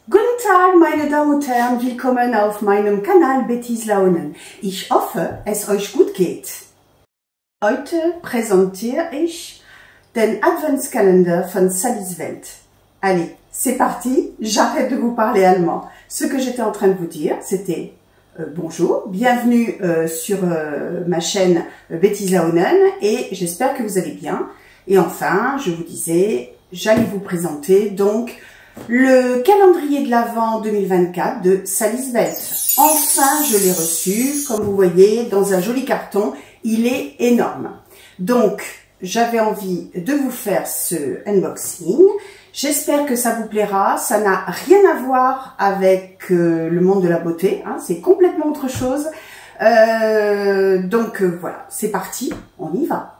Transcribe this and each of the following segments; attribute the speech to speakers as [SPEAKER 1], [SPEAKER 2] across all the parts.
[SPEAKER 1] Guten Tag, meine Damen und Herren, willkommen auf meinem Kanal Betty's Launen. Ich hoffe, es euch gut geht. Heute präsentiere ich den Adventskalender von Sally's Welt. Allez, c'est parti, j'arrête de vous parler allemand. Ce que j'étais en train de vous dire, c'était bonjour, bienvenue sur ma chaîne Betty's Launen et j'espère que vous allez bien. Et enfin, je vous disais, j'allais vous présenter donc le calendrier de l'Avent 2024 de Sally's Welt. Enfin, je l'ai reçu, comme vous voyez, dans un joli carton. Il est énorme. Donc, j'avais envie de vous faire ce unboxing. J'espère que ça vous plaira. Ça n'a rien à voir avec le monde de la beauté. Hein, c'est complètement autre chose. Donc, voilà, c'est parti. On y va.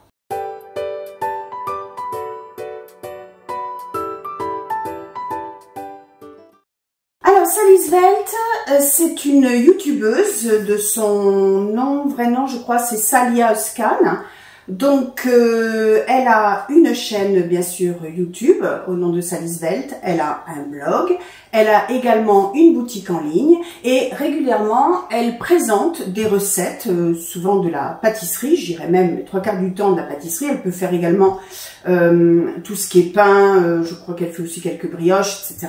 [SPEAKER 1] Sally's Welt, c'est une youtubeuse, de son nom, vrai nom, je crois, c'est Salia Özkan. Donc, elle a une chaîne, bien sûr, YouTube, au nom de Sally's Welt. Elle a un blog. Elle a également une boutique en ligne. Et régulièrement, elle présente des recettes, souvent de la pâtisserie. Je dirais même 3/4 du temps de la pâtisserie. Elle peut faire également tout ce qui est pain. Je crois qu'elle fait aussi quelques brioches, etc.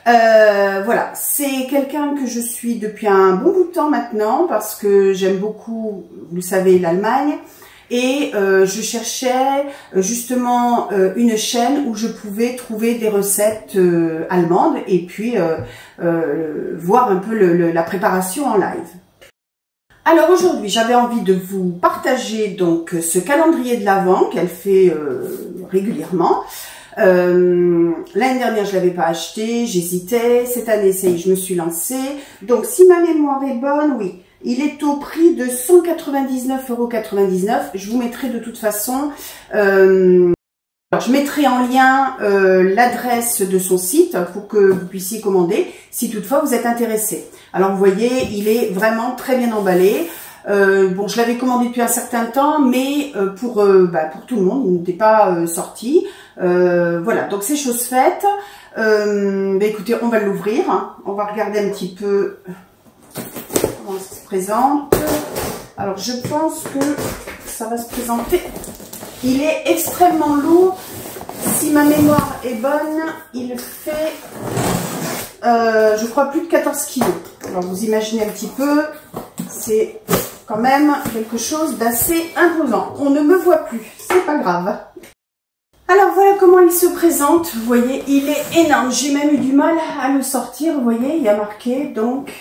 [SPEAKER 1] Voilà, c'est quelqu'un que je suis depuis un bon bout de temps maintenant parce que j'aime beaucoup, vous le savez, l'Allemagne et je cherchais justement une chaîne où je pouvais trouver des recettes allemandes et puis voir un peu la préparation en live. Alors aujourd'hui, j'avais envie de vous partager donc ce calendrier de l'Avent qu'elle fait régulièrement. L'année dernière je l'avais pas acheté, j'hésitais, cette année ça y est, je me suis lancée. Donc si ma mémoire est bonne, oui, il est au prix de 199,99 €. Je vous mettrai de toute façon, alors je mettrai en lien l'adresse de son site pour que vous puissiez commander si toutefois vous êtes intéressé. Alors vous voyez, il est vraiment très bien emballé. Bon, je l'avais commandé depuis un certain temps, mais pour tout le monde, il n'était pas sorti. Voilà, donc c'est chose faite. Écoutez, on va l'ouvrir. Hein. On va regarder un petit peu comment ça se présente. Alors, je pense que ça va se présenter. Il est extrêmement lourd. Si ma mémoire est bonne, il fait, je crois, plus de 14 kg. Alors, vous imaginez un petit peu, c'est quand même quelque chose d'assez imposant. On ne me voit plus, c'est pas grave. Alors voilà comment il se présente. Vous voyez, il est énorme. J'ai même eu du mal à le sortir. Vous voyez, il y a marqué donc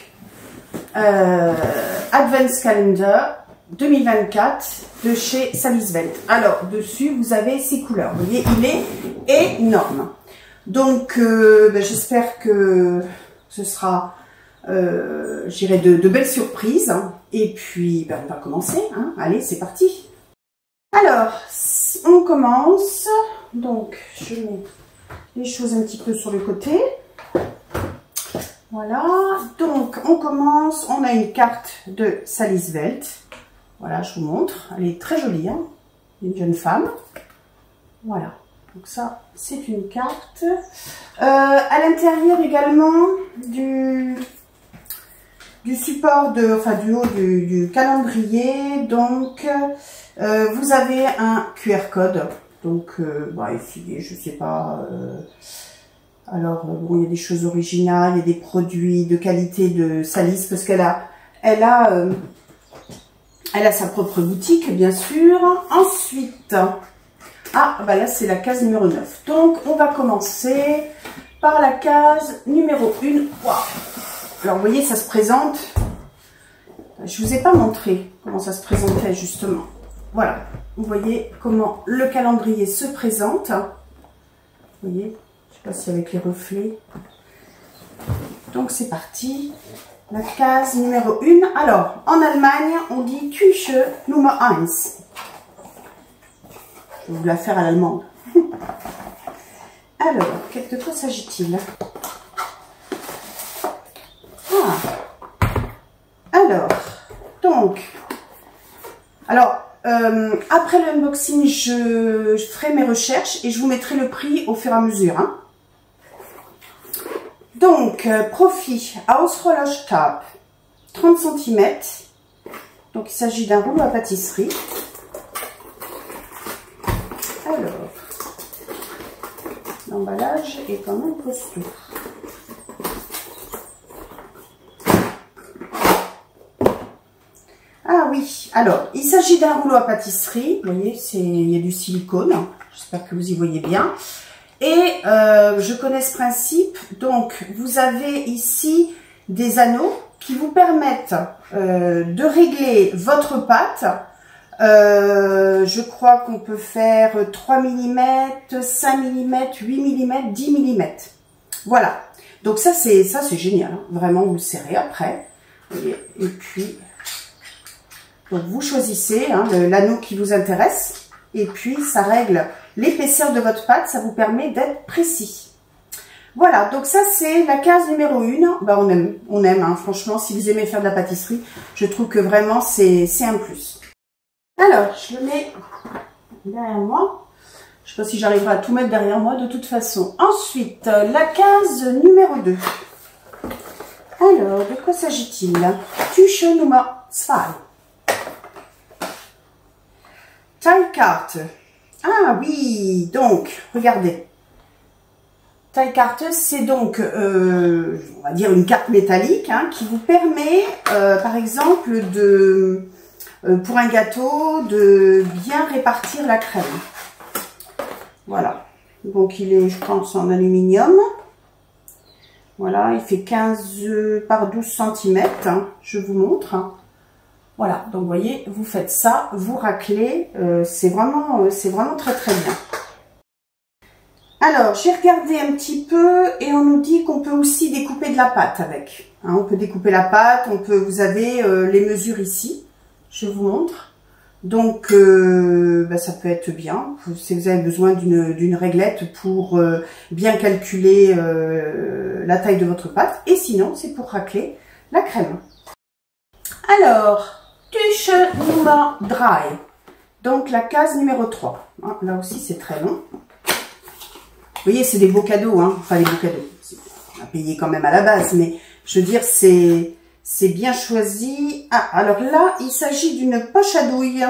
[SPEAKER 1] Advents Calendar 2024 de chez Sally's Welt. Alors dessus, vous avez ces couleurs. Vous voyez, il est énorme. Donc j'espère que ce sera j'irai de belles surprises. Et puis, on va commencer. Hein. Allez, c'est parti. Alors, on commence. Donc, je mets les choses un petit peu sur le côté. Voilà. Donc, on commence. On a une carte de Sally's Welt. Voilà, je vous montre. Elle est très jolie. Hein. Une jeune femme. Voilà. Donc ça, c'est une carte. À l'intérieur également du support du haut du calendrier, donc vous avez un QR code, donc je sais pas, alors bon, il y a des choses originales, il y a des produits de qualité de Sally's parce qu'elle a sa propre boutique bien sûr. Ensuite, là c'est la case numéro 9, donc on va commencer par la case numéro 1. Wow. Alors, vous voyez, ça se présente. Je ne vous ai pas montré comment ça se présentait, justement. Voilà. Vous voyez comment le calendrier se présente. Vous voyez, je ne sais pas si avec les reflets. Donc, c'est parti. La case numéro 1. Alors, en Allemagne, on dit Küche Nummer 1. Je vais vous la faire à l'allemande. Alors, de quoi s'agit-il ? Après l'unboxing, je ferai mes recherches et je vous mettrai le prix au fur et à mesure. Hein. Donc, Profi Ausrollstab, 30 cm. Donc, il s'agit d'un rouleau à pâtisserie. Alors, l'emballage est quand même costaud. Ah oui, alors, il s'agit d'un rouleau à pâtisserie. Vous voyez, il y a du silicone. J'espère que vous y voyez bien. Et je connais ce principe. Donc, vous avez ici des anneaux qui vous permettent de régler votre pâte. Je crois qu'on peut faire 3 mm, 5 mm, 8 mm, 10 mm. Voilà. Donc ça c'est génial. Hein. Vraiment, vous le serrez après. Et puis, donc vous choisissez hein, l'anneau qui vous intéresse. Et puis, ça règle l'épaisseur de votre pâte. Ça vous permet d'être précis. Voilà, donc ça c'est la case numéro 1. Ben, on aime hein, franchement, si vous aimez faire de la pâtisserie, je trouve que vraiment c'est un plus. Alors, je le mets derrière moi. Je ne sais pas si j'arriverai à tout mettre derrière moi de toute façon. Ensuite, la case numéro 2. Alors, de quoi s'agit-il? Tücher Nummer 2. Teilkarte. Ah oui, donc, regardez. Teilkarte, c'est donc, on va dire une carte métallique hein, qui vous permet, par exemple, pour un gâteau, de bien répartir la crème. Voilà. Donc, il est, je pense, en aluminium. Voilà, il fait 15 par 12 cm. Hein, je vous montre. Voilà, donc vous voyez, vous faites ça, vous raclez. C'est vraiment très très bien. Alors, j'ai regardé un petit peu et on nous dit qu'on peut aussi découper de la pâte avec. Hein, on peut découper la pâte, vous avez les mesures ici. Je vous montre. Donc, ça peut être bien. Si vous avez besoin d'une réglette pour bien calculer la taille de votre pâte. Et sinon, c'est pour racler la crème. Alors, Tücher Nummer 3. Donc, la case numéro 3. Hein, là aussi, c'est très long. Vous voyez, c'est des beaux cadeaux. Hein, enfin, des beaux cadeaux. On a payé quand même à la base. Mais, je veux dire, c'est bien choisi. Ah, alors là, il s'agit d'une poche à douille.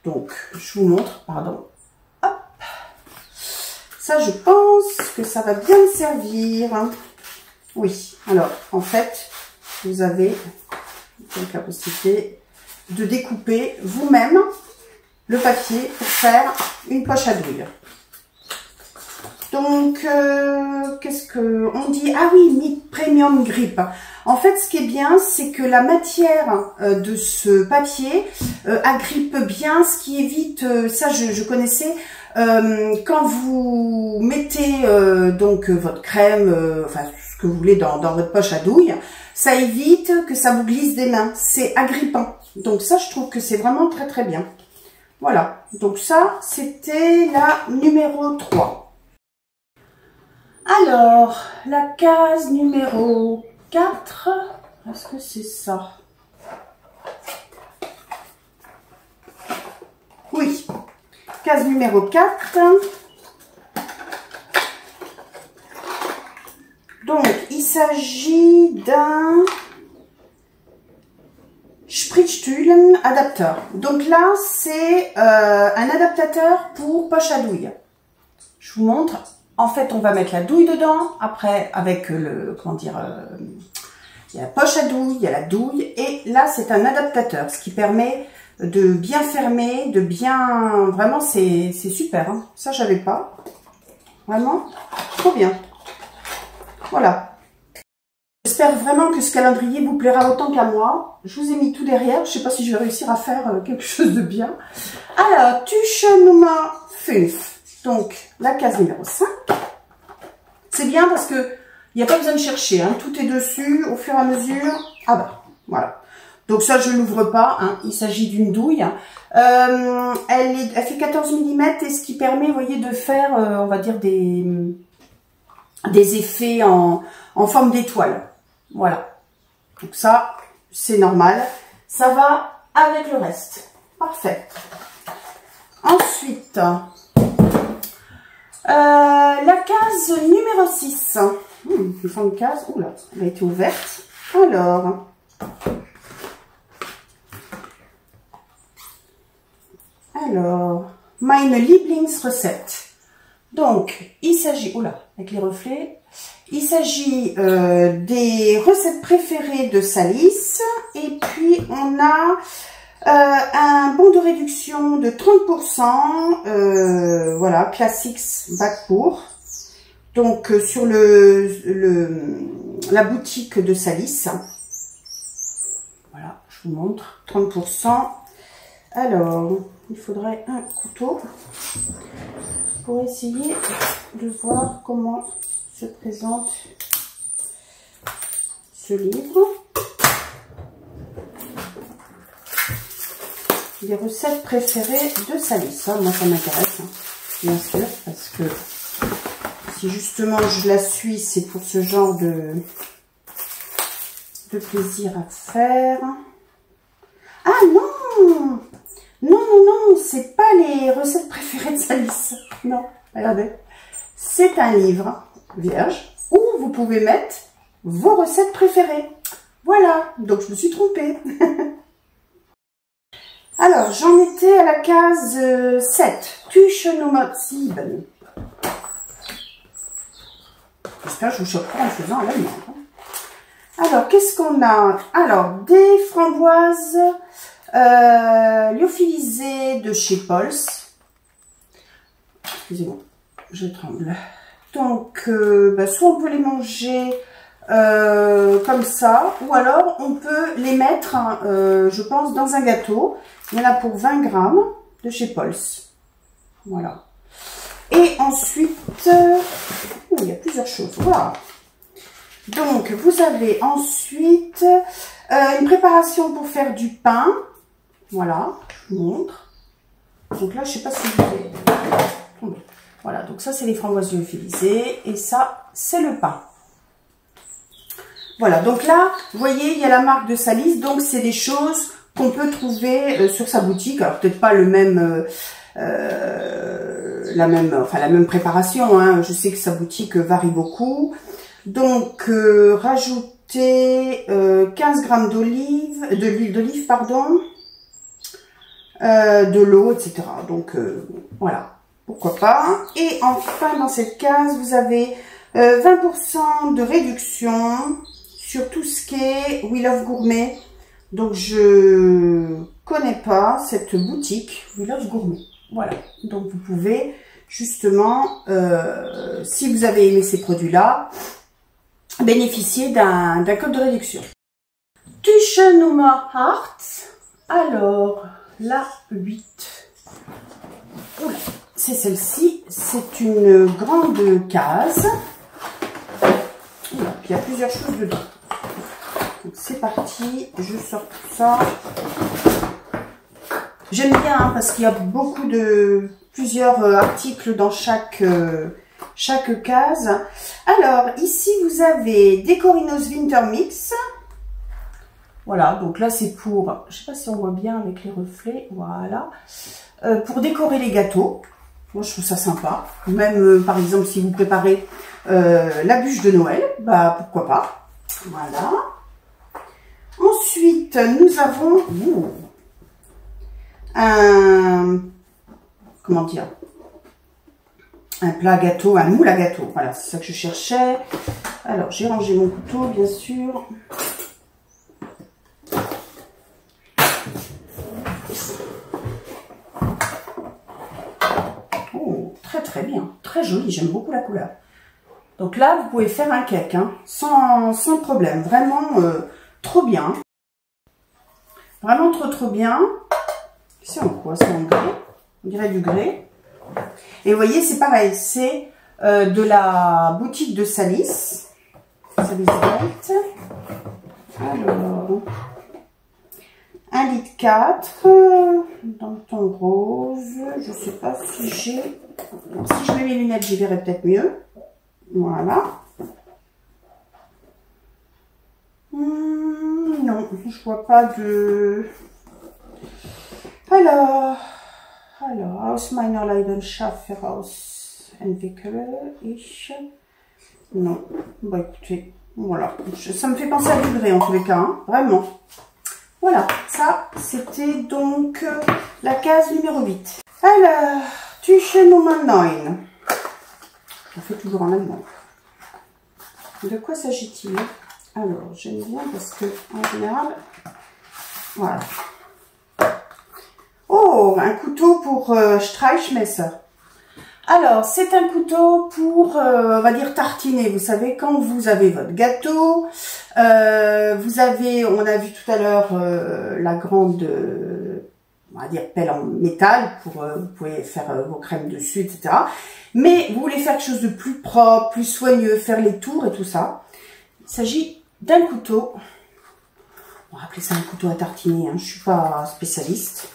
[SPEAKER 1] Donc, je vous montre, pardon. Hop. Ça, je pense que ça va bien me servir. Oui, alors, en fait, vous avez donc la possibilité de découper vous-même le papier pour faire une poche à douille. Donc, qu'est-ce que on dit? Ah oui, Knit Premium Grip. En fait, ce qui est bien, c'est que la matière de ce papier agrippe bien, ce qui évite, ça je connaissais, quand vous mettez donc votre crème, enfin ce que vous voulez dans votre poche à douille, ça évite que ça vous glisse des mains. C'est agrippant. Donc ça, je trouve que c'est vraiment très très bien. Voilà. Donc ça, c'était la numéro 3. Alors, la case numéro 4, est-ce que c'est ça? Oui, case numéro 4. Donc, il s'agit d'un Spritzstühlen adapteur. Donc là, c'est un adaptateur pour poche à douille. Je vous montre. En fait, on va mettre la douille dedans. Après, avec il y a la poche à douille, il y a la douille. Et là, c'est un adaptateur, ce qui permet de bien fermer, de bien... Vraiment, c'est super. Hein. Ça, j'avais pas. Vraiment, trop bien. Voilà. J'espère vraiment que ce calendrier vous plaira autant qu'à moi. Je vous ai mis tout derrière. Je sais pas si je vais réussir à faire quelque chose de bien. Alors, Tücher Nummer 5. Donc, la case numéro 5. C'est bien parce que il n'y a pas besoin de chercher. Hein. Tout est dessus au fur et à mesure. Ah bah, voilà. Donc ça, je ne l'ouvre pas. Hein. Il s'agit d'une douille. Elle fait 14 mm et ce qui permet, vous voyez, de faire, on va dire, des effets en forme d'étoile. Voilà. Donc ça, c'est normal. Ça va avec le reste. Parfait. Ensuite... la case numéro 6. Une fin de case. Oula, elle a été ouverte. Alors, meine Lieblingsrezept. Donc, il s'agit, oula, avec les reflets, il s'agit des recettes préférées de Salis. Et puis, on a un bon de réduction de 30%, voilà, Classics Bac pour. Donc, sur la boutique de Salis. Voilà, je vous montre, 30%. Alors, il faudrait un couteau pour essayer de voir comment se présente ce livre. Les recettes préférées de Salis. Ça, moi, ça m'intéresse, hein, bien sûr, parce que si justement je la suis, c'est pour ce genre de plaisir à faire. Ah non! Non, non, non, c'est pas les recettes préférées de Salis. Non, regardez. C'est un livre vierge où vous pouvez mettre vos recettes préférées. Voilà, donc je me suis trompée. Alors, j'en étais à la case 7. Küche Nummer 7. J'espère que je vous choque pas en faisant l'allemand. Alors, qu'est-ce qu'on a? Alors, des framboises lyophilisées de chez Pauls. Excusez-moi, je tremble. Donc, soit on peut les manger comme ça, ou alors on peut les mettre, je pense, dans un gâteau. Il y en a pour 20 grammes de chez Pauls. Voilà. Et ensuite, il y a plusieurs choses. Voilà. Donc, vous avez ensuite une préparation pour faire du pain. Voilà, je vous montre. Donc là, je ne sais pas si vous avez... Voilà, donc ça, c'est les framboises lyophilisées. Et ça, c'est le pain. Voilà, donc là, vous voyez, il y a la marque de Salis. Donc, c'est des choses qu'on peut trouver sur sa boutique. Alors, peut-être pas le même... la même préparation, hein. Je sais que sa boutique varie beaucoup. Donc, rajouter 15 grammes d'huile d'olive, pardon, de l'eau, etc. Donc, voilà, pourquoi pas. Et enfin, dans cette case, vous avez 20% de réduction sur tout ce qui est We Love Gourmet. Donc, je connais pas cette boutique We Love Gourmet. Voilà, donc vous pouvez justement, si vous avez aimé ces produits-là, bénéficier d'un code de réduction. Küche Nummer 8. Alors, la 8. Oula, c'est celle-ci. C'est une grande case. Oula, il y a plusieurs choses dedans. Donc c'est parti, je sors tout ça. J'aime bien hein, parce qu'il y a plusieurs articles dans chaque case. Alors, ici, vous avez Decorinos Winter Mix. Voilà, donc là, c'est pour, je ne sais pas si on voit bien avec les reflets, voilà. Pour décorer les gâteaux. Moi, je trouve ça sympa. Même, par exemple, si vous préparez la bûche de Noël, bah, pourquoi pas. Voilà. Ensuite, nous avons comment dire, un plat à gâteau, un moule à gâteau. Voilà, c'est ça que je cherchais. Alors, j'ai rangé mon couteau, bien sûr. Oh, très très bien. Très joli, j'aime beaucoup la couleur. Donc là, vous pouvez faire un cake, hein, sans problème. Vraiment, trop bien. Vraiment trop bien. C'est en quoi? C'est en grès. On dirait du grès. Et vous voyez, c'est pareil. C'est de la boutique de Salis. Salis Welt. Alors, 1,4 litre. Dans le ton rose. Je ne sais pas si j'ai... Si je mets mes lunettes, j'y verrai peut-être mieux. Voilà. Non, je vois pas de... Alors, aus meiner Leidenschaft heraus entwickle ich. Non, Bah écoutez, voilà. Ça me fait penser à livrer en tous les cas, hein, vraiment. Voilà, ça c'était donc la case numéro 8. Alors, Tüche Nummer 9. On fait toujours en allemand. De quoi s'agit-il? Alors, j'aime bien parce que, en général, voilà. Oh, un couteau pour Streichmesser. Alors, c'est un couteau pour, on va dire, tartiner. Vous savez, quand vous avez votre gâteau, vous avez, on a vu tout à l'heure, la grande, on va dire, pelle en métal, pour, vous pouvez faire vos crèmes dessus, etc. Mais vous voulez faire quelque chose de plus propre, plus soigneux, faire les tours et tout ça. Il s'agit d'un couteau. On va appeler ça un couteau à tartiner, hein. Je suis pas spécialiste.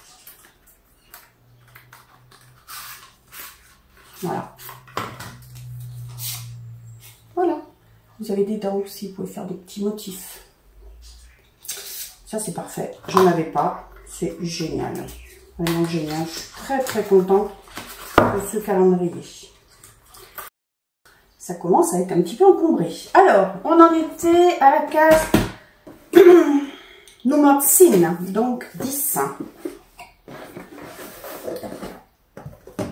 [SPEAKER 1] Voilà. Voilà. Vous avez des dents aussi, vous pouvez faire des petits motifs. Ça, c'est parfait. J'en avais pas. C'est génial. Vraiment génial. Je suis très, très contente de ce calendrier. Ça commence à être un petit peu encombré. Alors, on en était à la case numéro 10, donc 10.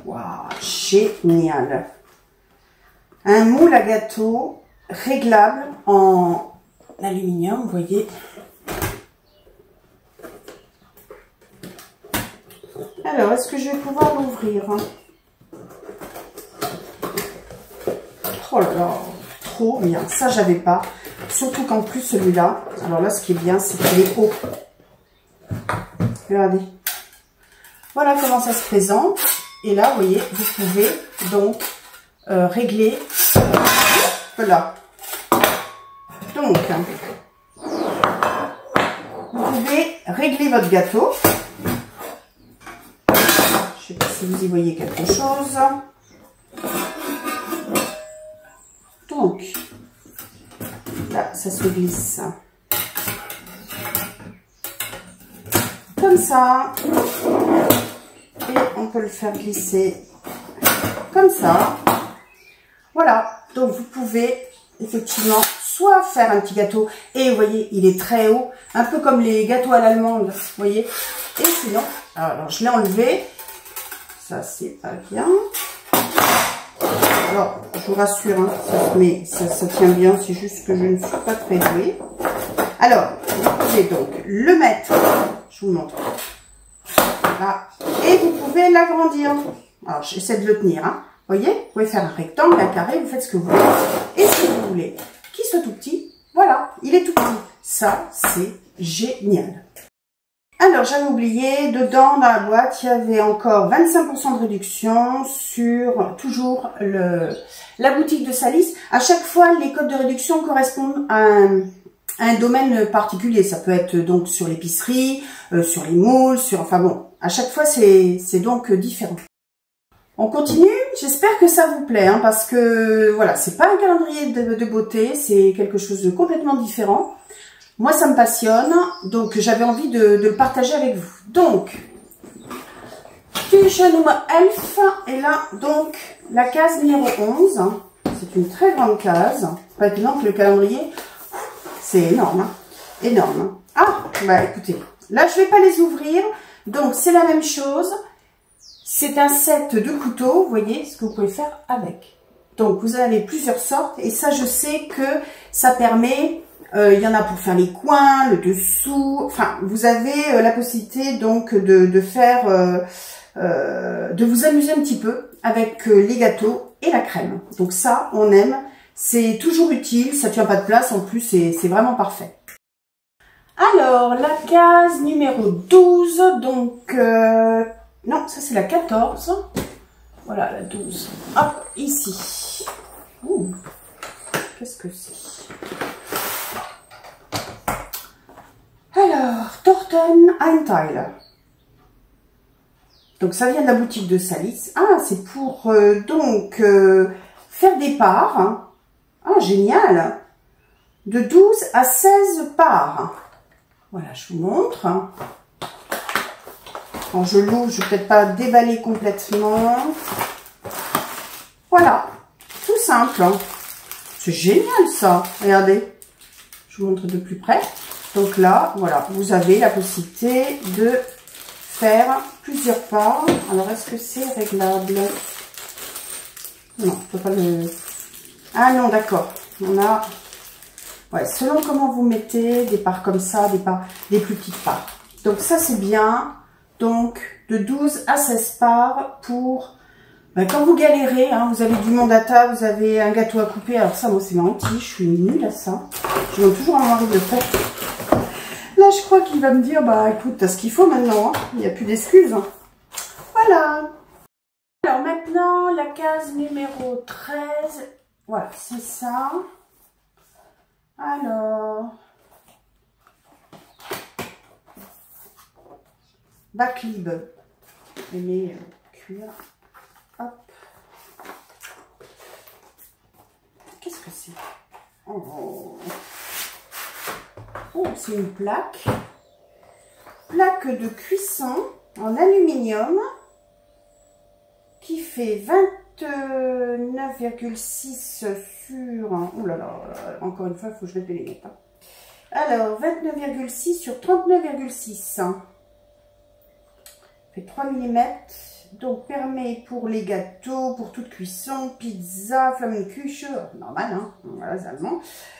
[SPEAKER 1] Waouh, génial. Un moule à gâteau réglable en aluminium, vous voyez. Alors, est-ce que je vais pouvoir l'ouvrir? Oh là là, trop bien. Ça, j'avais pas. Surtout qu'en plus, celui-là, alors là, ce qui est bien, c'est qu'il est haut. Regardez. Voilà comment ça se présente. Et là, vous voyez, vous pouvez donc régler. Voilà. Donc, vous pouvez régler votre gâteau. Je ne sais pas si vous y voyez quelque chose. Donc, là, ça se glisse. Comme ça. Et on peut le faire glisser comme ça. Voilà. Donc, vous pouvez effectivement soit faire un petit gâteau. Et vous voyez, il est très haut. Un peu comme les gâteaux à l'allemande. Vous voyez. Et sinon, alors je l'ai enlevé. Ça, c'est pas bien. Alors, je vous rassure, hein, mais ça tient bien. C'est juste que je ne suis pas très douée. Alors, vous pouvez donc le mettre. Je vous montre. Là. Et vous pouvez l'agrandir. Alors, j'essaie de le tenir. Hein. Vous voyez, vous pouvez faire un rectangle, un carré, vous faites ce que vous voulez. Et si vous voulez qu'il soit tout petit, voilà, il est tout petit. Ça, c'est génial. Alors, j'avais oublié, dedans, dans la boîte, il y avait encore 25% de réduction sur, toujours, la boutique de Salis. À chaque fois, les codes de réduction correspondent à un domaine particulier. Ça peut être donc sur l'épicerie, sur les moules, sur, enfin bon, à chaque fois, c'est donc différent. On continue, j'espère que ça vous plaît, hein, parce que voilà, c'est pas un calendrier de beauté, c'est quelque chose de complètement différent. Moi, ça me passionne, donc j'avais envie de le partager avec vous. Donc, Tüche Nummer 11, et là, donc, la case numéro 11. C'est une très grande case. Maintenant que le calendrier, c'est énorme, hein, énorme. Ah, bah écoutez, là, je vais pas les ouvrir, donc c'est la même chose. C'est un set de couteaux, vous voyez ce que vous pouvez faire avec. Donc, vous avez plusieurs sortes, et ça, je sais que ça permet... il y en a pour faire les coins, le dessous. Enfin, vous avez la possibilité donc de faire, de vous amuser un petit peu avec les gâteaux et la crème. Donc ça, on aime. C'est toujours utile, ça tient pas de place. En plus, c'est vraiment parfait. Alors, la case numéro 12. Donc, non, ça c'est la 14. Voilà, la 12. Hop, ici. Qu'est-ce que c'est ? Alors, Torten Einteiler. Donc, ça vient de la boutique de Salis. Ah, c'est pour, donc, faire des parts. Hein. Ah, génial. De 12 à 16 parts. Voilà, je vous montre. Quand je l'ouvre, je ne vais peut-être pas déballer complètement. Voilà, tout simple. Hein. C'est génial ça. Regardez. Je vous montre de plus près. Donc là, voilà, vous avez la possibilité de faire plusieurs parts. Alors, est-ce que c'est réglable? Non, je peux pas le... Ah non, d'accord. On a... Ouais, selon comment vous mettez des parts comme ça, des plus petites parts. Donc ça, c'est bien. Donc, de 12 à 16 parts pour... Ben, quand vous galérez, hein, vous avez du monde à table, vous avez un gâteau à couper. Alors ça, moi, c'est ma hantise. Je suis nulle à ça. Je demande toujours à mon mari de le faire. Là, je crois qu'il va me dire, bah écoute, t'as ce qu'il faut maintenant. Hein. Il n'y a plus d'excuses. Hein. Voilà. Alors maintenant, la case numéro 13. Voilà, c'est ça. Alors, backlib, et cuir, hop. Qu'est-ce que c'est? Oh, oh c'est une plaque de cuisson en aluminium qui fait 29,6 sur... Oh là là, encore une fois, il faut que je mette des lunettes. Hein. Alors, 29,6 sur 39,6. Fait 3 mm. Donc, permet pour les gâteaux, pour toute cuisson, pizza, Flammkuchen, normal, hein, voilà, c'est allemand.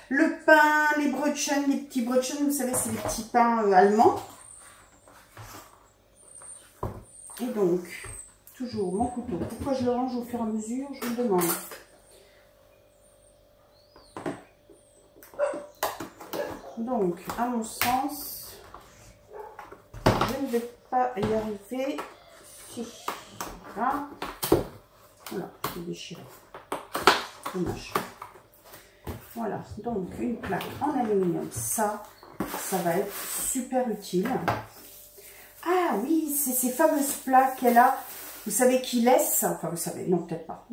[SPEAKER 1] Le pain, les brötchen, les petits brötchen, vous savez, c'est les petits pains allemands. Et donc... toujours mon couteau. Pourquoi je le range au fur et à mesure, je me demande. Donc, à mon sens, je ne vais pas y arriver. Si. Voilà. Voilà, je vais déchirer. Dommage. Voilà, donc une plaque en aluminium. Ça va être super utile. Ah oui, c'est ces fameuses plaques qu'elle a. Vous savez, qui laisse, enfin vous savez, non peut-être pas,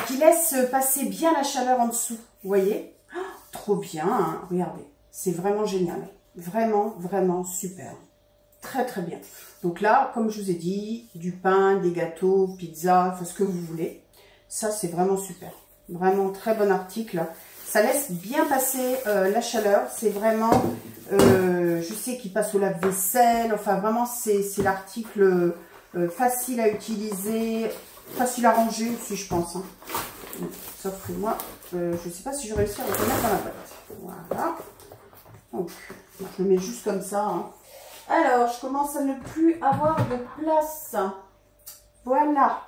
[SPEAKER 1] qui laisse passer bien la chaleur en dessous, vous voyez, oh, trop bien, hein, regardez, c'est vraiment génial, vraiment, vraiment super, très très bien. Donc là, comme je vous ai dit, du pain, des gâteaux, pizza, enfin ce que vous voulez, ça c'est vraiment super, vraiment très bon article, ça laisse bien passer la chaleur, c'est vraiment, je sais qu'il passe au lave-vaisselle, enfin vraiment c'est l'article... facile à utiliser, facile à ranger aussi, je pense. Hein. Sauf que moi, je ne sais pas si je réussis à le mettre dans la boîte. Voilà. Donc, je le mets juste comme ça. Hein. Alors, je commence à ne plus avoir de place. Voilà.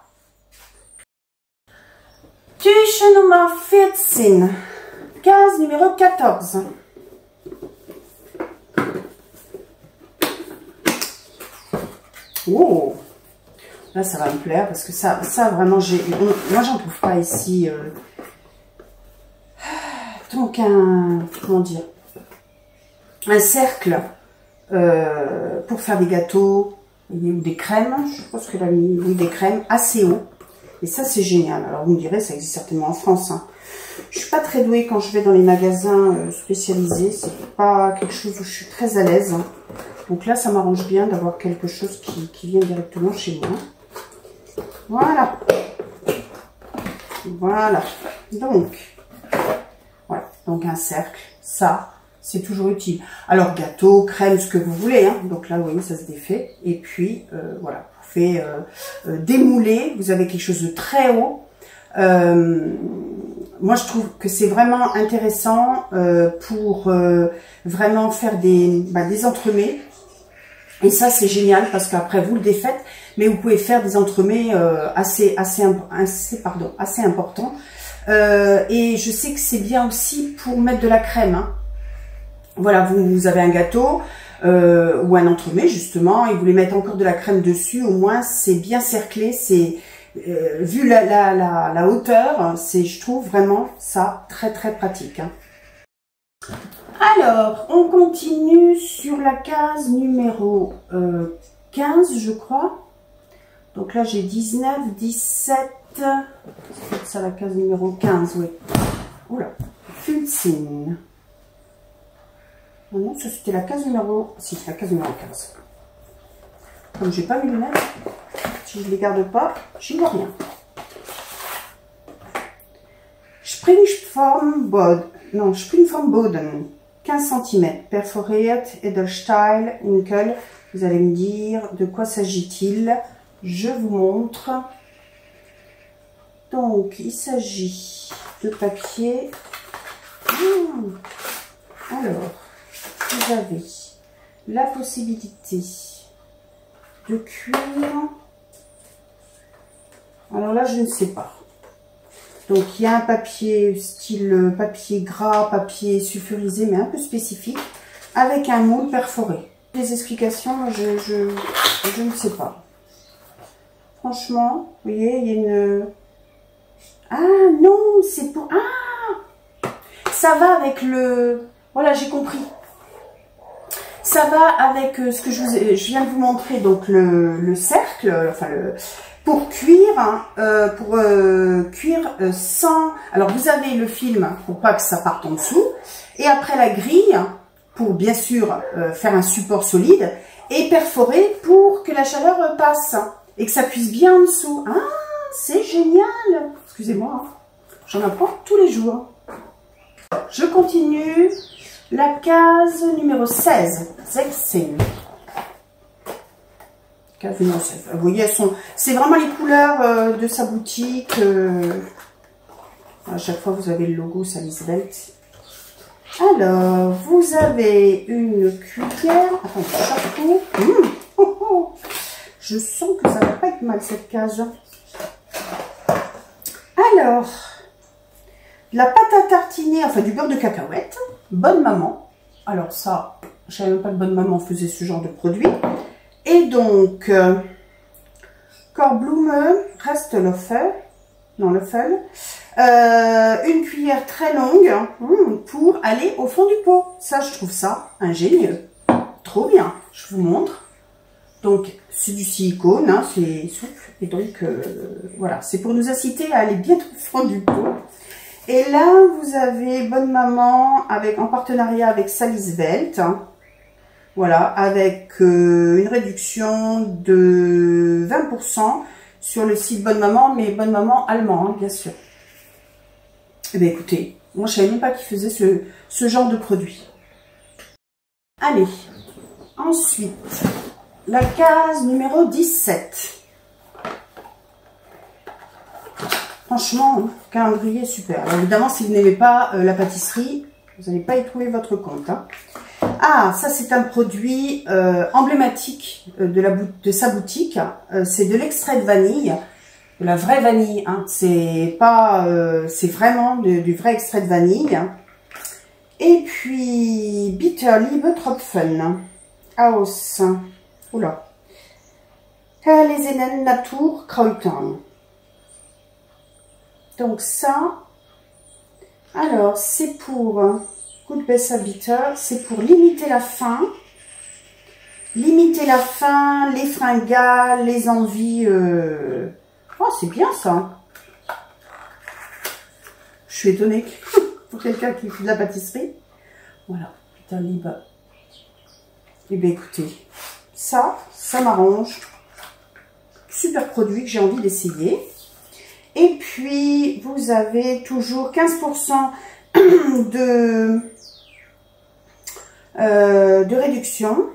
[SPEAKER 1] Tücher Nummer 14. Case numéro 14. Oh! Là, ça va me plaire parce que ça vraiment, moi, j'en trouve pas ici. Donc, comment dire, un cercle pour faire des gâteaux ou des crèmes. Je pense qu'elle a mis oui, des crèmes assez haut. Et ça, c'est génial. Alors, vous me direz, ça existe certainement en France. Hein. Je suis pas très douée quand je vais dans les magasins spécialisés. C'est pas quelque chose où je suis très à l'aise. Hein. Donc là, ça m'arrange bien d'avoir quelque chose qui vient directement chez moi. Voilà. Voilà. Donc, voilà. Donc un cercle, ça, c'est toujours utile. Alors, gâteau, crème, ce que vous voulez. Hein. Donc là, vous voyez, ça se défait. Et puis, voilà. Vous faites démouler. Vous avez quelque chose de très haut. Moi, je trouve que c'est vraiment intéressant pour vraiment faire des entremets. Et ça, c'est génial parce qu'après, vous le défaites, mais vous pouvez faire des entremets assez importants. Et je sais que c'est bien aussi pour mettre de la crème. Hein. Voilà, vous avez un gâteau ou un entremets, justement, et vous voulez mettre encore de la crème dessus. Au moins, c'est bien cerclé. C'est vu la hauteur, je trouve vraiment ça très, très pratique. Hein. Alors, on continue sur la case numéro 15, je crois. Donc là, j'ai 19, 17. C'est ça la case numéro 15, oui. Oula, Fulzin. Non, ça c'était la case numéro... Si, la case numéro 15. Comme j'ai pas mes lunettes, si je les garde pas, j'y vois rien. Springformboden, 15 cm, perforiert Edelstahl, Inkel. Vous allez me dire de quoi s'agit-il. Je vous montre. Donc, il s'agit de papier. Alors, vous avez la possibilité de cuire. Alors là, je ne sais pas. Donc, il y a un papier style papier gras, papier sulfurisé, mais un peu spécifique, avec un moule perforé. Les explications, je ne sais pas. Franchement, vous voyez, il y a une... Ah non, c'est pour... Ah, ça va avec le... Voilà, j'ai compris. Ça va avec ce que je viens de vous montrer, donc le cercle, enfin pour cuire, cuire sans... Alors vous avez le film pour pas que ça parte en dessous, et après la grille pour bien sûr faire un support solide, et perforer pour que la chaleur passe et que ça puisse bien en dessous. Ah, c'est génial! Excusez-moi, hein. J'en apprends tous les jours. Je continue. La case numéro 16, 16. Case numéro 16. Vous voyez, c'est vraiment les couleurs de sa boutique. À chaque fois, vous avez le logo Salisvelt. Alors, vous avez une cuillère. Attends, chapeau. Je sens que ça va pas être mal cette case. Alors, la pâte à tartiner, enfin du beurre de cacahuète, Bonne Maman. Alors ça, je savais même pas que Bonne Maman faisait ce genre de produit. Et donc, Korblume, Restelöffel, non Löffel, une cuillère très longue pour aller au fond du pot. Ça, je trouve ça ingénieux. Trop bien, je vous montre. Donc, c'est du silicone, hein, c'est souple. Et donc, voilà, c'est pour nous inciter à aller bien au fond du pot. Et là, vous avez Bonne Maman en partenariat avec Salisvelt. Voilà, avec une réduction de 20% sur le site Bonne Maman, mais Bonne Maman allemand, hein, bien sûr. Eh bien, écoutez, moi, je ne savais même pas qu'ils faisaient ce genre de produit. Allez, ensuite, la case numéro 17. Franchement, calendrier super. Alors, évidemment, si vous n'aimez pas la pâtisserie, vous n'allez pas y trouver votre compte. Hein. Ah, ça c'est un produit emblématique de sa boutique. C'est de l'extrait de vanille, de la vraie vanille. Hein. C'est pas, c'est vraiment du vrai extrait de vanille. Et puis Bitterliebe-Tropfen aus, oula, Herlesenen Natur Kräutern. Donc ça, alors c'est pour Good Besser Bitter, c'est pour limiter la faim. Limiter la faim, les fringales, les envies. Oh, c'est bien ça. Je suis étonnée pour quelqu'un qui fait de la pâtisserie. Voilà, Bitterliebe. Eh bien écoutez, ça m'arrange. Super produit que j'ai envie d'essayer. Et puis, vous avez toujours 15% de réduction.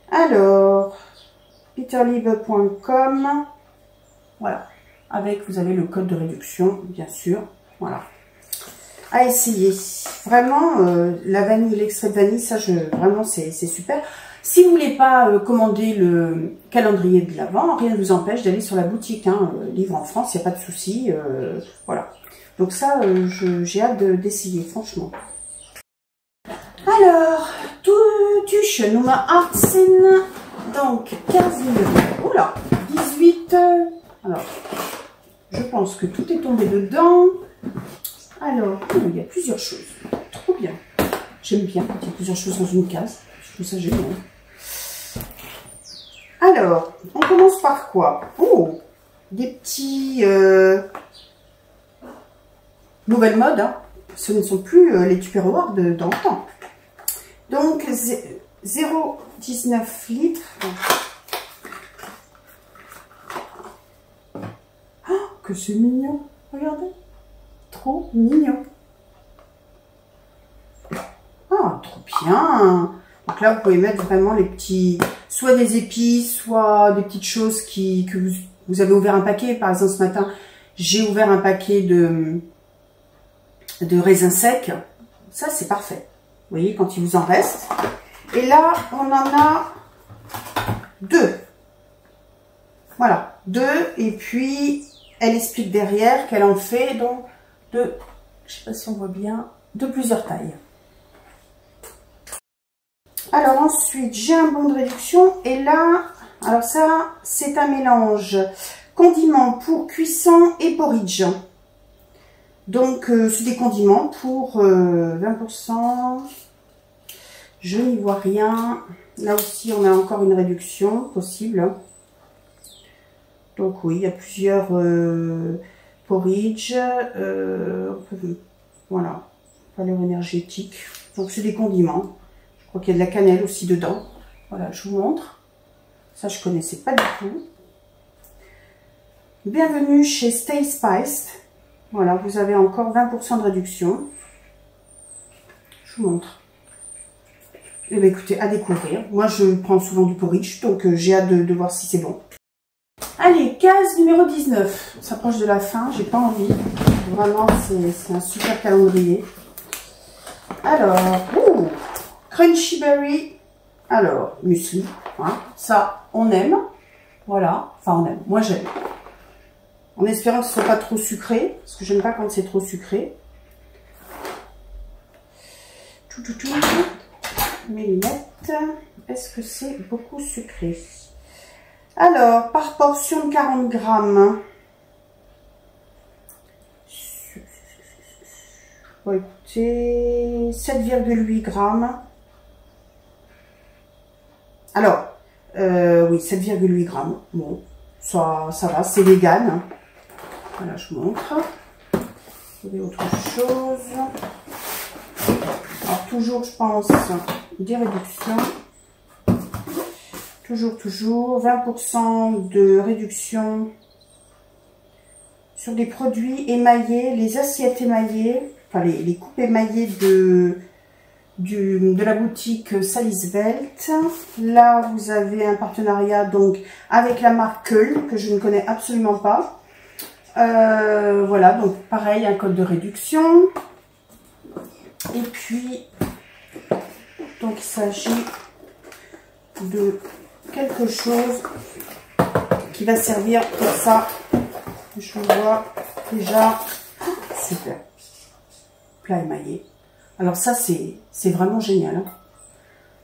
[SPEAKER 1] Alors, bitterliebe.com. Voilà. Avec, vous avez le code de réduction, bien sûr. Voilà. À essayer. Vraiment, la vanille, l'extrait de vanille, ça, vraiment, c'est super. Si vous voulez pas commander le calendrier de l'Avent, rien ne vous empêche d'aller sur la boutique. Hein, livre en France, il n'y a pas de souci. Voilà. Donc ça, j'ai hâte d'essayer, franchement. Alors, Tuche Nummer 18. Donc, 15 000. Oula, 18. Alors, je pense que tout est tombé dedans. Alors, il y a plusieurs choses. Trop bien. J'aime bien quand il y a plusieurs choses dans une case. Je trouve ça génial. Alors, on commence par quoi? Oh, des petits... nouvelle mode. Hein. Ce ne sont plus les tupperwares d'antan. Donc, 0,19 litres. Oh, que c'est mignon. Regardez. Trop mignon. Ah, trop bien. Donc là, vous pouvez mettre vraiment les petits, soit des épices, soit des petites choses que vous avez ouvert un paquet. Par exemple, ce matin, j'ai ouvert un paquet de raisins secs. Ça, c'est parfait. Vous voyez, quand il vous en reste. Et là, on en a 2. Voilà, 2. Et puis, elle explique derrière qu'elle en fait donc de, je sais pas si on voit bien, de plusieurs tailles. Alors ensuite, j'ai un bon de réduction. Et là, alors ça, c'est un mélange condiments pour cuisson et porridge. Donc, c'est des condiments pour 20%. Je n'y vois rien. Là aussi, on a encore une réduction possible. Donc oui, il y a plusieurs porridge. Voilà, valeur énergétique. Donc c'est des condiments. Je crois qu'il y a de la cannelle aussi dedans. Voilà, je vous montre. Ça, je ne connaissais pas du tout. Bienvenue chez Stay Spiced. Voilà, vous avez encore 20% de réduction. Je vous montre. Eh bien, écoutez, à découvrir. Moi, je prends souvent du porridge, donc j'ai hâte de voir si c'est bon. Allez, case numéro 19. On s'approche de la fin, j'ai pas envie. Vraiment, c'est un super calendrier. Alors, Crunchy Berry. Alors, muesli. Hein, ça, on aime. Voilà, enfin, on aime. Moi, j'aime. En espérant que ce ne soit pas trop sucré, parce que j'aime pas quand c'est trop sucré. Tout. Mes lunettes. Est-ce que c'est beaucoup sucré? Alors, par portion de 40 grammes. Bon, écoutez, 7,8 grammes. Alors, oui, 7,8 grammes. Bon, ça va, c'est vegan. Voilà, je vous montre. Vous avez autre chose. Alors, toujours, je pense, des réductions. Toujours, 20% de réduction sur les produits émaillés, les assiettes émaillées, enfin les coupes émaillées de la boutique Salisvelt. Là, vous avez un partenariat donc avec la marque Keul, que je ne connais absolument pas. Voilà, donc pareil, un code de réduction. Et puis, donc il s'agit de quelque chose qui va servir pour ça. Je vois déjà. Super. Plat émaillé. Alors ça, c'est vraiment génial. Hein.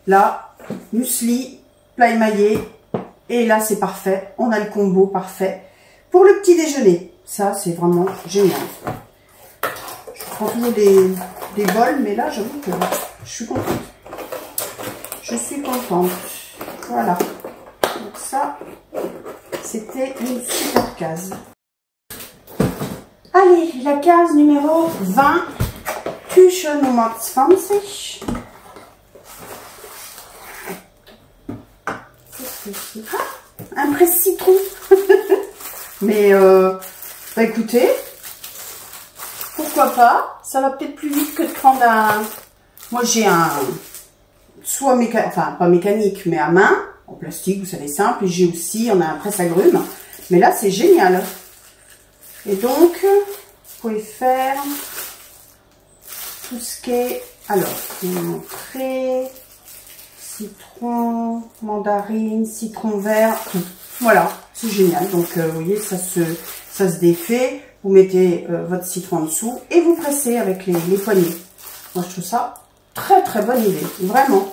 [SPEAKER 1] Là, muesli, plat émaillé. Et là, c'est parfait. On a le combo parfait pour le petit déjeuner. Ça, c'est vraiment génial. Je prends toujours des bols, mais là, j'avoue que je suis contente. Je suis contente. Voilà. Donc ça, c'était une super case. Allez, la case numéro 20. Tücher Nummer 20. Qu'est-ce que c'est? Ah, un presse citron. Mais, bah écoutez, pourquoi pas? Ça va peut-être plus vite que de prendre un... Moi, j'ai un... soit mécanique, enfin pas mécanique, mais à main, en plastique, vous savez, simple. Et j'ai aussi, on a un presse-agrumes. Mais là, c'est génial. Et donc, vous pouvez faire tout ce qui est, alors, entrée, citron, mandarine, citron vert, tout. Voilà, c'est génial. Donc, vous voyez, ça se défait. Vous mettez votre citron en dessous et vous pressez avec les poignets. Moi, je trouve ça très très bonne idée, vraiment.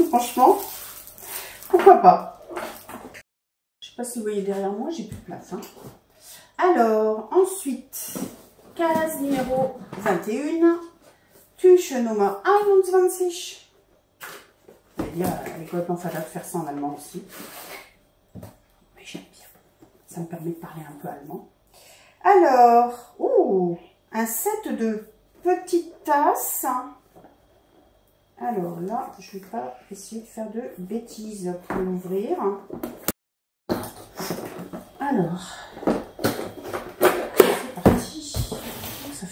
[SPEAKER 1] Franchement, pourquoi pas. Je sais pas si vous voyez derrière moi, j'ai plus de place. Hein. Alors, ensuite, case numéro 21. Tücher Nummer 21. Elle est complètement fada de faire ça en allemand aussi. Mais j'aime bien. Ça me permet de parler un peu allemand. Alors, un set de petites tasses. Alors là, je ne vais pas essayer de faire de bêtises pour l'ouvrir. Alors, c'est parti.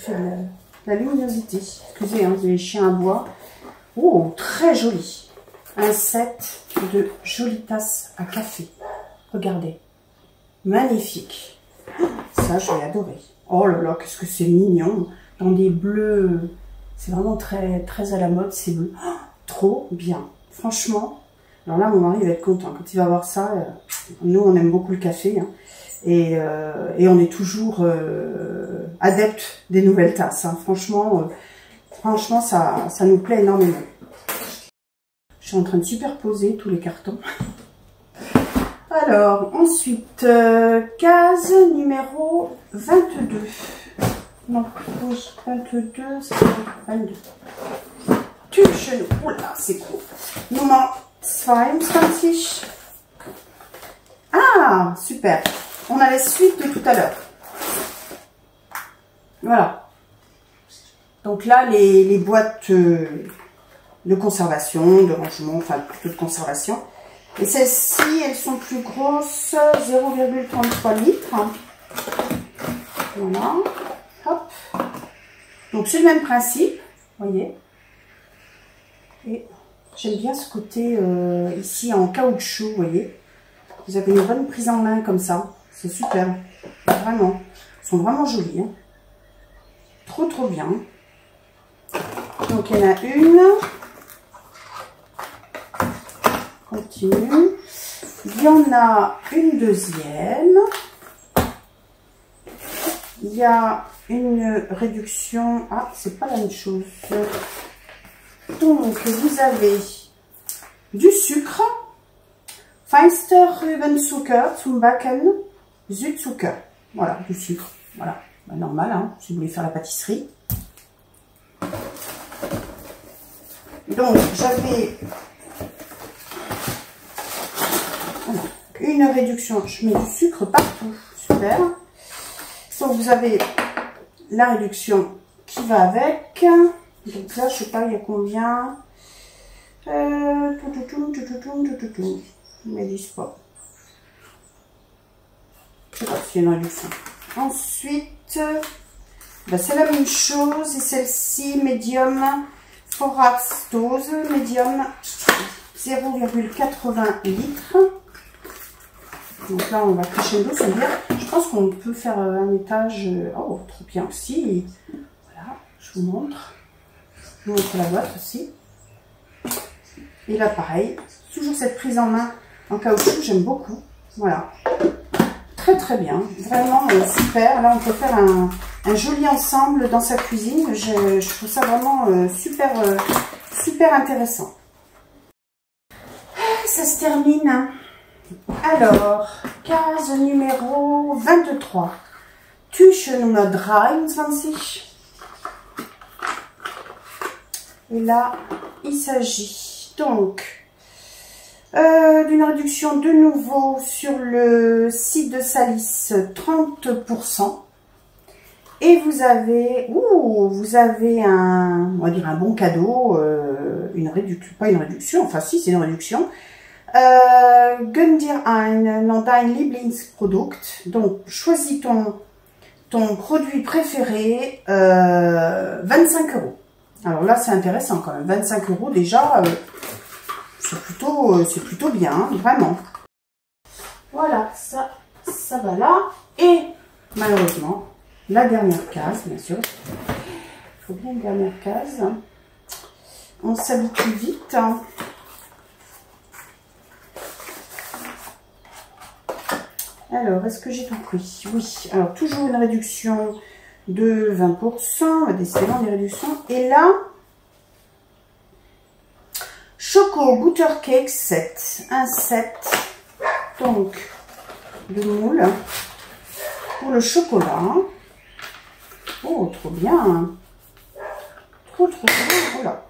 [SPEAKER 1] fait de la luminosité. Excusez, hein, les chiens à bois. Oh, très joli. Un set de jolies tasses à café. Regardez. Magnifique. Ça, je vais adorer. Oh là là, qu'est-ce que c'est mignon. Dans des bleus. C'est vraiment très, très à la mode, ces bleus. Oh, trop bien. Franchement. Alors là, mon mari va être content. Quand il va voir ça, nous, on aime beaucoup le café. Hein, et on est toujours adeptes des nouvelles tasses. Hein. Franchement, ça nous plaît énormément. Je suis en train de superposer tous les cartons. Alors, ensuite, case numéro 22. Non, oui, 22, c'est 22. Türchen, oula, c'est cool. Nummer 22. Ah, super. On a la suite de tout à l'heure. Voilà. Donc là, les boîtes de conservation, de rangement, enfin plutôt de conservation. Et celles-ci, elles sont plus grosses, 0,33 litres. Voilà. Hop. Donc c'est le même principe, vous voyez. Et j'aime bien ce côté ici en caoutchouc, vous voyez. Vous avez une bonne prise en main comme ça. C'est super. Vraiment. Ils sont vraiment jolis. Hein. Trop, trop bien. Donc il y en a une. Continue. Il y en a une deuxième. Il y a une réduction. Ah, c'est pas la même chose. Donc, vous avez du sucre. Feinster Rübenzucker zum Backen, Südzucker. Voilà, du sucre. Voilà, bah, normal, hein, si vous voulez faire la pâtisserie. Donc, j'avais une réduction. Je mets du sucre partout. Super. Donc, vous avez la réduction qui va avec. Donc là, je sais pas, il y a combien. Ils ne me disent pas. Je sais pas s'il y a une réduction. Ensuite, bah, c'est la même chose. Et celle-ci, médium, Vorratsdose, médium, 0,80 litres. Donc là, on va crescendo, c'est bien. Je pense qu'on peut faire un étage. Oh, trop bien aussi. Voilà, je vous montre. Je vous montre la boîte aussi. Et là, pareil, toujours cette prise en main en caoutchouc, j'aime beaucoup. Voilà. Très, très bien. Vraiment super. Là, on peut faire un joli ensemble dans sa cuisine. Je trouve ça vraiment super, super intéressant. Ça se termine. Alors, case numéro 23. Tüche Nummer 23. Et là, il s'agit donc d'une réduction de nouveau sur le site de Salis, 30%. Et vous avez, on va dire un bon cadeau, une réduction, pas une réduction, enfin si c'est une réduction. Gönn dir noch dein Lieblingsprodukt. Donc choisis ton produit préféré, 25 €. Alors là c'est intéressant quand même, 25 € déjà, c'est plutôt bien, hein, vraiment. Voilà, ça va là. Et malheureusement, la dernière case, bien sûr. Il faut bien une dernière case. On s'habitue vite. Hein. Alors, est-ce que j'ai tout pris? Oui. Alors, toujours une réduction de 20%. Décidément des réductions. Et là, Choco Butter Cake set. Un set, donc, de moule pour le chocolat. Oh, trop bien. Trop bien. Voilà.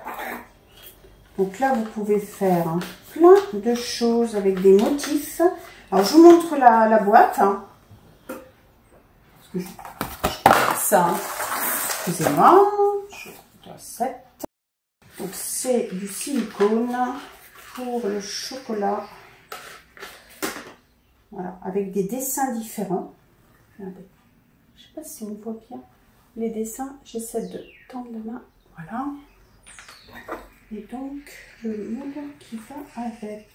[SPEAKER 1] Donc là, vous pouvez faire plein de choses avec des motifs. Alors, je vous montre la boîte. Hein. Parce que ça, excusez-moi. Je dois 7. Donc, c'est du silicone pour le chocolat. Voilà, avec des dessins différents. Regardez. Je ne sais pas si on voit bien. les dessins, j'essaie de tendre la main, voilà. Et donc, le moule qui va avec.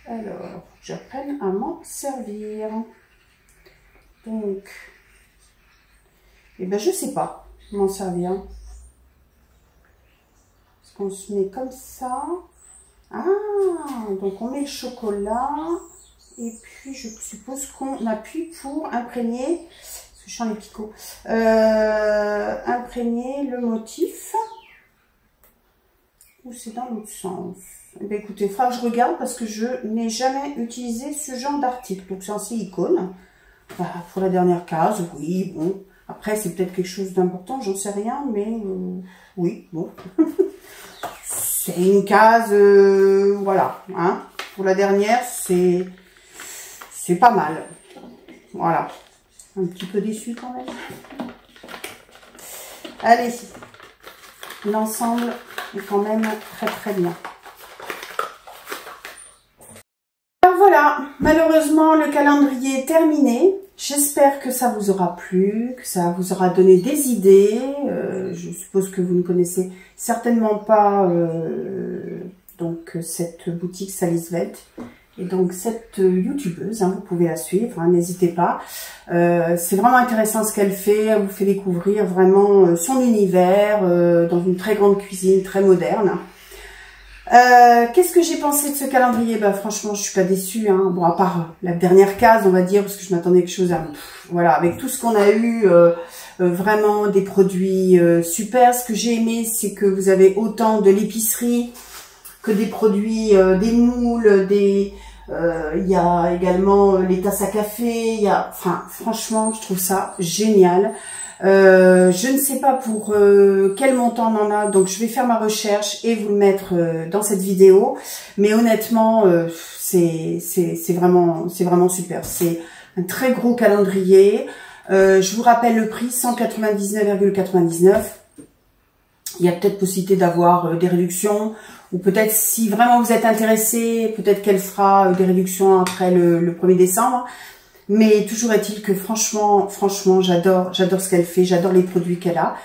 [SPEAKER 1] Alors, j'apprenne à m'en servir. Donc, eh ben, je sais pas m'en servir. Parce qu'on se met comme ça. Ah, donc on met le chocolat. Et puis, je suppose qu'on appuie pour imprégner, parce que je sens les picots, imprégner le motif. Ou c'est dans l'autre sens? Eh bien, écoutez, il faudra que je regarde parce que je n'ai jamais utilisé ce genre d'article. Donc, c'est en silicone. Voilà, pour la dernière case, oui, bon. Après, c'est peut-être quelque chose d'important, j'en sais rien, mais oui, bon. C'est une case, voilà. Hein. Pour la dernière, c'est pas mal. Voilà. Un petit peu déçu quand même. Allez, l'ensemble est quand même très très bien. Alors voilà, malheureusement le calendrier est terminé. J'espère que ça vous aura plu, que ça vous aura donné des idées. Je suppose que vous ne connaissez certainement pas donc cette boutique Salisvelt. Et donc cette youtubeuse, hein, vous pouvez la suivre, hein, n'hésitez pas. C'est vraiment intéressant ce qu'elle fait, elle vous fait découvrir vraiment son univers dans une très grande cuisine, très moderne. Qu'est-ce que j'ai pensé de ce calendrier? Bah franchement, je suis pas déçue, hein. Bon, à part la dernière case, on va dire, parce que je m'attendais à quelque chose à... voilà, avec tout ce qu'on a eu, vraiment des produits super. Ce que j'ai aimé, c'est que vous avez autant de l'épicerie que des produits, des moules, des... il y a également les tasses à café, il y a... Enfin, franchement, je trouve ça génial. Je ne sais pas pour quel montant on en a, donc je vais faire ma recherche et vous le mettre dans cette vidéo. Mais honnêtement, c'est vraiment super. C'est un très gros calendrier. Je vous rappelle le prix, 199,99 €. Il y a peut-être possibilité d'avoir des réductions, ou peut-être si vraiment vous êtes intéressé, peut-être qu'elle fera des réductions après le 1er décembre. Mais toujours est-il que franchement, j'adore ce qu'elle fait, j'adore les produits qu'elle a.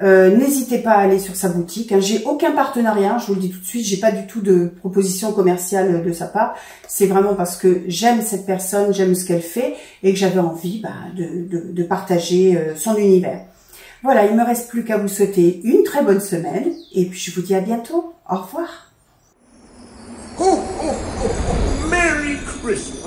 [SPEAKER 1] N'hésitez pas à aller sur sa boutique. Hein. J'ai aucun partenariat, je vous le dis tout de suite, j'ai pas du tout de proposition commerciale de sa part. C'est vraiment parce que j'aime cette personne, j'aime ce qu'elle fait et que j'avais envie de partager son univers. Voilà, il me reste plus qu'à vous souhaiter une très bonne semaine et puis je vous dis à bientôt. Au revoir.
[SPEAKER 2] Ho, ho, ho, ho. Merry Christmas.